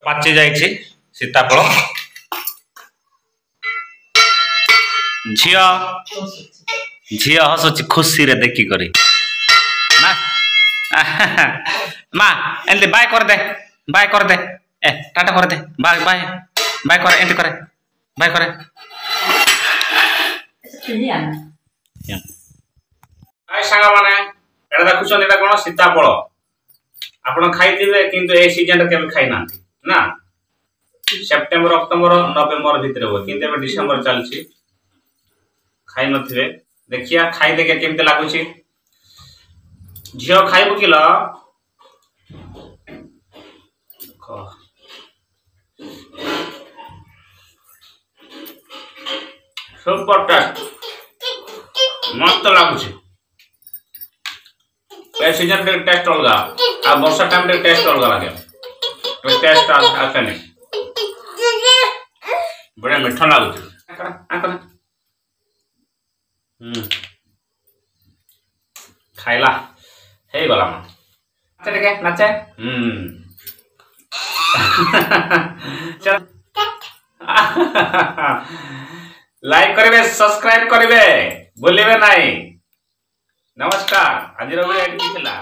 पाची जाइए सीताफल झिया झिया हसुची खुशी रे देखी करी ना माँ एंती बाय कर दे ए टाटा कर दे बाय बाय बाय कर एंती करे बाय करे हाय सांगा माने एटा देखुछन एटा कोन सीताफल आपण खाइथिबे किंतु ए सीजन रे केबे खाइ नांती ना सेप्टेम्बर अक्टोबर नवेम्बर भीतर हो किंतु एबे डिसेंबर चलछि खाइ नथिबे देखिया खाइ देके केमते लागुछि झियो खाइबो किलो सुपर टेस्ट मस्त लागुछि ए सीजन के टेस्ट अलगा आ वर्षा टाइम के टेस्ट अलगा लागे तो टेस्ट आके नहीं बड़ा मीठा लागुछि खाइला हे गला नाचे के नाचे चल लाइक करिवे सब्सक्राइब करिवे बोलिबे नाही नमस्कार आज वीडियो एडिट थिला।